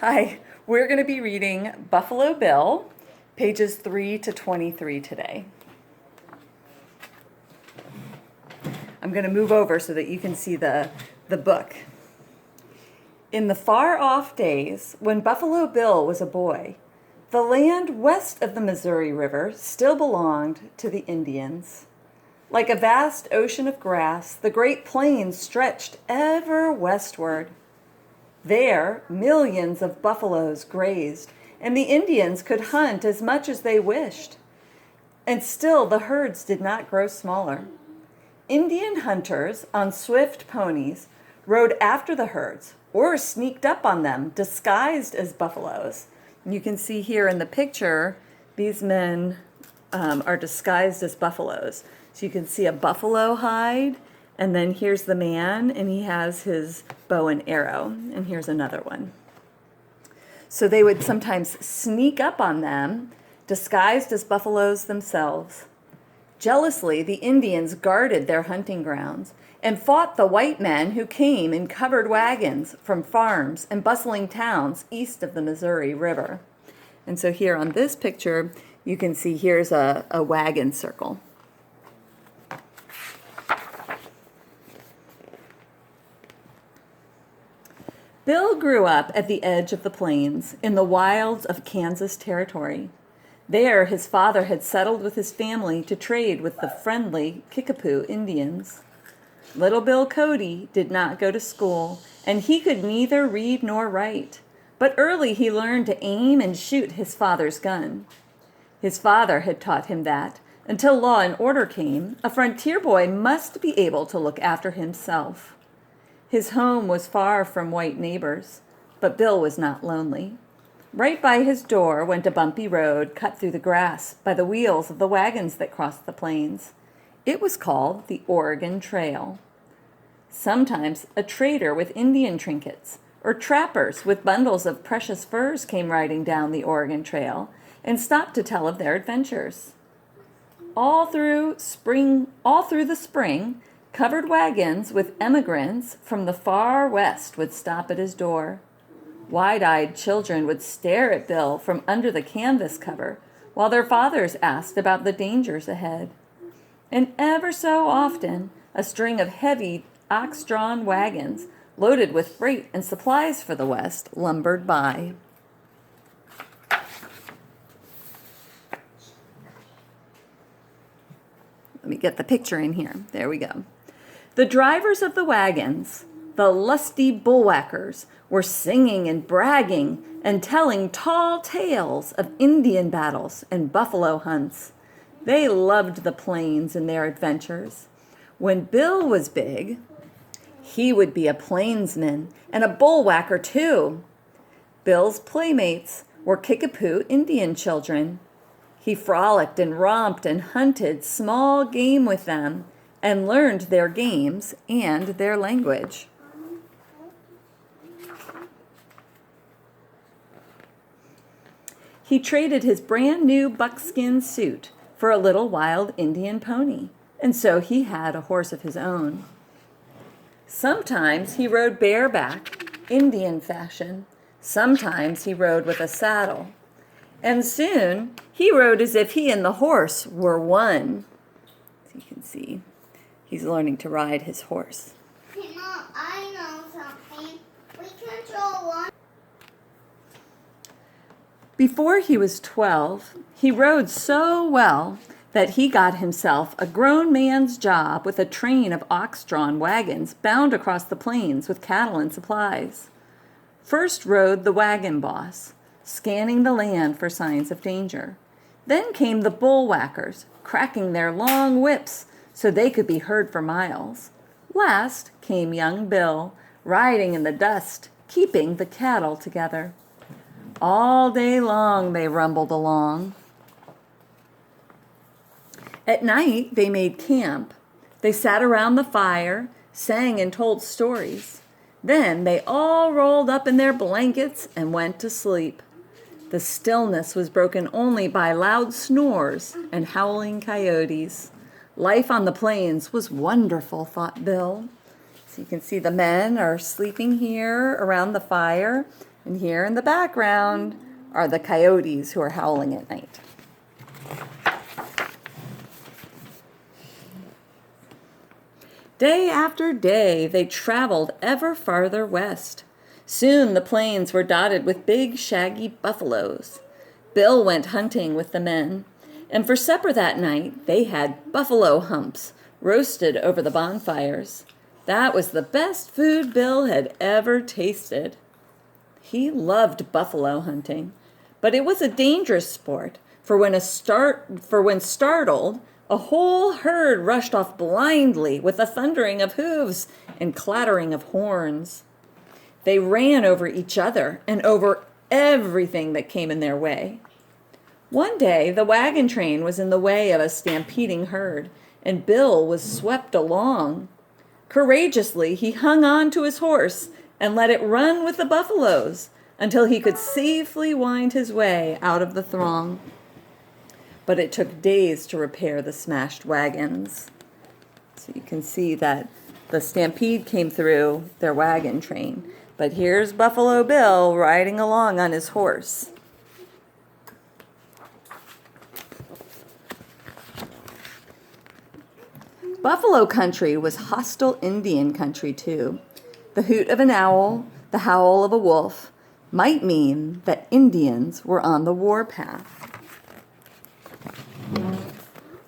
Hi, we're going to be reading Buffalo Bill, pages 3 to 23 today. I'm going to move over so that you can see the book. In the far-off days, when Buffalo Bill was a boy, the land west of the Missouri River still belonged to the Indians. Like a vast ocean of grass, the Great Plains stretched ever westward. There, millions of buffaloes grazed, and the Indians could hunt as much as they wished. And still the herds did not grow smaller. Indian hunters on swift ponies rode after the herds or sneaked up on them disguised as buffaloes. You can see here in the picture, these men are disguised as buffaloes. So you can see a buffalo hide, and then here's the man, and he has his bow and arrow, and here's another one. So they would sometimes sneak up on them, disguised as buffaloes themselves. Jealously, the Indians guarded their hunting grounds and fought the white men who came in covered wagons from farms and bustling towns east of the Missouri River. And so here on this picture, you can see here's a wagon circle. Bill grew up at the edge of the plains in the wilds of Kansas Territory. There, his father had settled with his family to trade with the friendly Kickapoo Indians. Little Bill Cody did not go to school, and he could neither read nor write. But early he learned to aim and shoot his father's gun. His father had taught him that, until law and order came, a frontier boy must be able to look after himself. His home was far from white neighbors, but Bill was not lonely. Right by his door went a bumpy road cut through the grass by the wheels of the wagons that crossed the plains. It was called the Oregon Trail. Sometimes a trader with Indian trinkets or trappers with bundles of precious furs came riding down the Oregon Trail and stopped to tell of their adventures. All through the spring, covered wagons with emigrants from the far west would stop at his door. Wide-eyed children would stare at Bill from under the canvas cover while their fathers asked about the dangers ahead. And ever so often, a string of heavy ox-drawn wagons loaded with freight and supplies for the West lumbered by. Let me get the picture in here. There we go. The drivers of the wagons, the lusty bullwhackers, were singing and bragging and telling tall tales of Indian battles and buffalo hunts. They loved the plains and their adventures. When Bill was big, he would be a plainsman and a bullwhacker too. Bill's playmates were Kickapoo Indian children. He frolicked and romped and hunted small game with them and learned their games and their language. He traded his brand new buckskin suit for a little wild Indian pony, and so he had a horse of his own. Sometimes he rode bareback, Indian fashion. Sometimes he rode with a saddle. And soon he rode as if he and the horse were one. So you can see he's learning to ride his horse. Hey, Mom, I know something. We can draw one. Before he was 12, he rode so well that he got himself a grown man's job with a train of ox-drawn wagons bound across the plains with cattle and supplies. First rode the wagon boss, scanning the land for signs of danger. Then came the bullwhackers, cracking their long whips so they could be heard for miles. Last came young Bill, riding in the dust, keeping the cattle together. All day long they rumbled along. At night they made camp. They sat around the fire, sang and told stories. Then they all rolled up in their blankets and went to sleep. The stillness was broken only by loud snores and howling coyotes. Life on the plains was wonderful, thought Bill. So you can see the men are sleeping here around the fire, And here in the background are the coyotes who are howling at night. Day after day, they traveled ever farther west. Soon the plains were dotted with big, shaggy buffaloes. Bill went hunting with the men, and for supper that night, they had buffalo humps roasted over the bonfires. That was the best food Bill had ever tasted. He loved buffalo hunting, but it was a dangerous sport, for when startled, a whole herd rushed off blindly with a thundering of hooves and clattering of horns. They ran over each other and over everything that came in their way. One day, the wagon train was in the way of a stampeding herd, and Bill was swept along. Courageously, he hung on to his horse and let it run with the buffaloes until he could safely wind his way out of the throng. But it took days to repair the smashed wagons. So you can see that the stampede came through their wagon train. But here's Buffalo Bill riding along on his horse. Buffalo country was hostile Indian country too. The hoot of an owl, the howl of a wolf, might mean that Indians were on the warpath.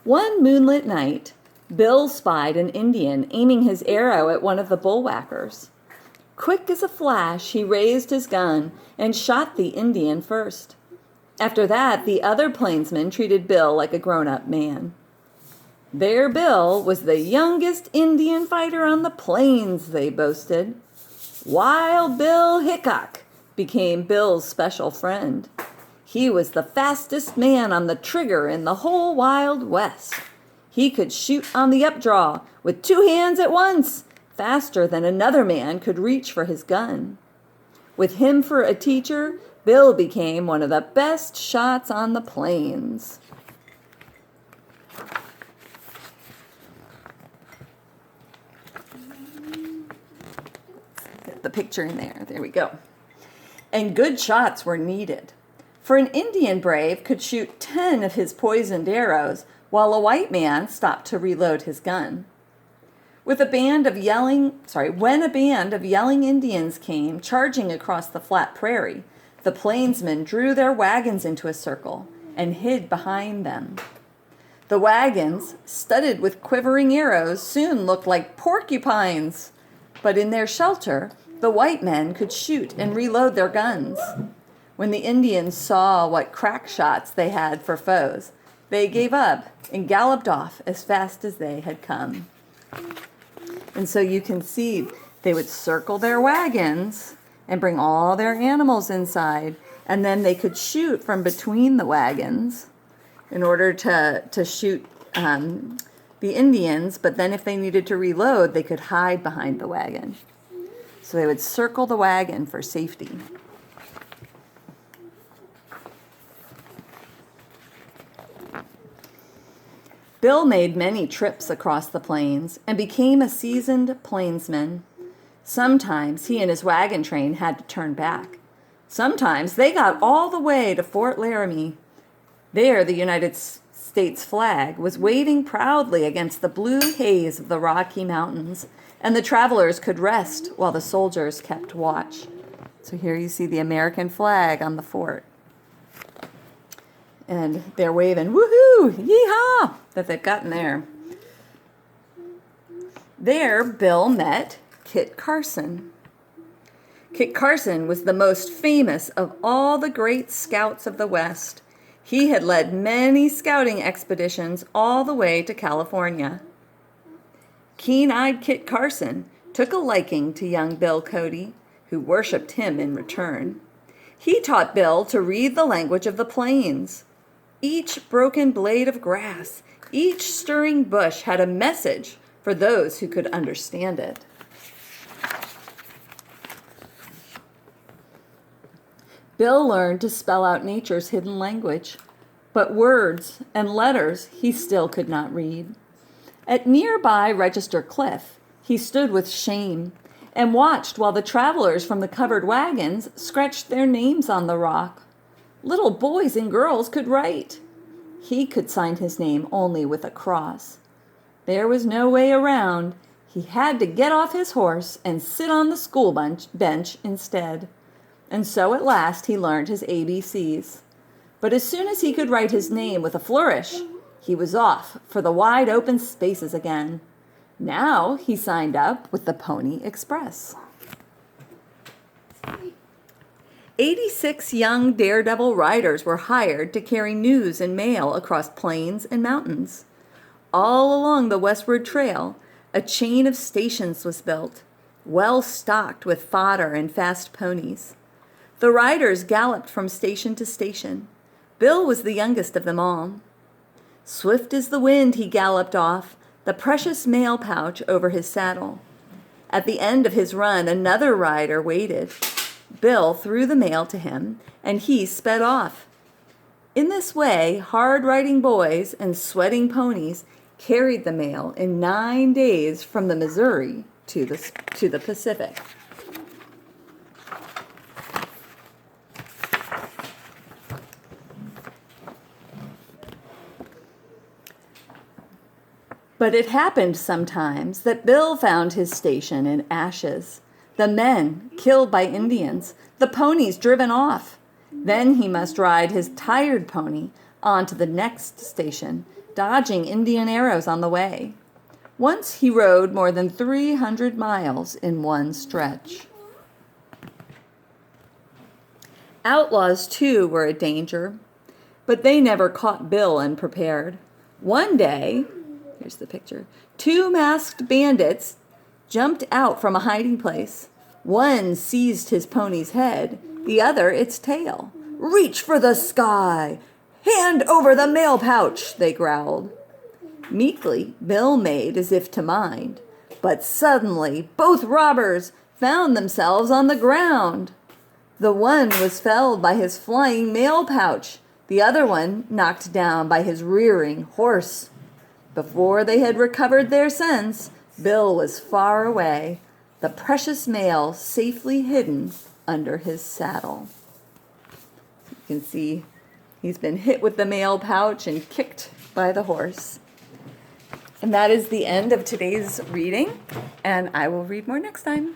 One moonlit night, Bill spied an Indian aiming his arrow at one of the bullwhackers. Quick as a flash, he raised his gun and shot the Indian first. After that, the other plainsmen treated Bill like a grown-up man. Their Bill was the youngest Indian fighter on the plains, they boasted. Wild Bill Hickok became Bill's special friend. He was the fastest man on the trigger in the whole Wild West. He could shoot on the updraw with 2 hands at once, faster than another man could reach for his gun. With him for a teacher, Bill became one of the best shots on the plains. Get the picture in there. There we go. And good shots were needed. For an Indian brave could shoot 10 of his poisoned arrows while a white man stopped to reload his gun. When a band of yelling Indians came charging across the flat prairie, the plainsmen drew their wagons into a circle and hid behind them. The wagons, studded with quivering arrows, soon looked like porcupines, but in their shelter, the white men could shoot and reload their guns. When the Indians saw what crack shots they had for foes, they gave up and galloped off as fast as they had come. And so you can see they would circle their wagons and bring all their animals inside, and then they could shoot from between the wagons in order to shoot the Indians, but then if they needed to reload, they could hide behind the wagon. So they would circle the wagon for safety. Bill made many trips across the plains and became a seasoned plainsman. Sometimes he and his wagon train had to turn back. Sometimes they got all the way to Fort Laramie. There, the United States flag was waving proudly against the blue haze of the Rocky Mountains, and the travelers could rest while the soldiers kept watch. So here you see the American flag on the fort. And they're waving, woohoo, yee-haw, that they've gotten there. There, Bill met Kit Carson. Kit Carson was the most famous of all the great scouts of the West. He had led many scouting expeditions all the way to California. Keen-eyed Kit Carson took a liking to young Bill Cody, who worshipped him in return. He taught Bill to read the language of the plains. Each broken blade of grass, each stirring bush had a message for those who could understand it. Bill learned to spell out nature's hidden language, but words and letters he still could not read. At nearby Register Cliff, he stood with shame and watched while the travelers from the covered wagons scratched their names on the rock. Little boys and girls could write. He could sign his name only with a cross. There was no way around. He had to get off his horse and sit on the school bench instead. And so at last he learned his ABCs. But as soon as he could write his name with a flourish, he was off for the wide open spaces again. Now he signed up with the Pony Express. 86 young daredevil riders were hired to carry news and mail across plains and mountains. All along the westward trail, a chain of stations was built, well stocked with fodder and fast ponies. The riders galloped from station to station. Bill was the youngest of them all. Swift as the wind he galloped off, the precious mail pouch over his saddle. At the end of his run, another rider waited. Bill threw the mail to him, and he sped off. In this way, hard-riding boys and sweating ponies carried the mail in 9 days from the Missouri to the Pacific. But it happened sometimes that Bill found his station in ashes, the men killed by Indians, the ponies driven off. Then he must ride his tired pony on to the next station, dodging Indian arrows on the way. Once he rode more than 300 miles in one stretch. Outlaws, too, were a danger, but they never caught Bill unprepared. One day, here's the picture, 2 masked bandits jumped out from a hiding place. One seized his pony's head, the other its tail. "Reach for the sky! Hand over the mail pouch!" they growled. Meekly, Bill made as if to mind, but suddenly both robbers found themselves on the ground. The one was felled by his flying mail pouch, the other one knocked down by his rearing horse. Before they had recovered their sense, Bill was far away, the precious mail safely hidden under his saddle. You can see he's been hit with the mail pouch and kicked by the horse. And that is the end of today's reading, and I will read more next time.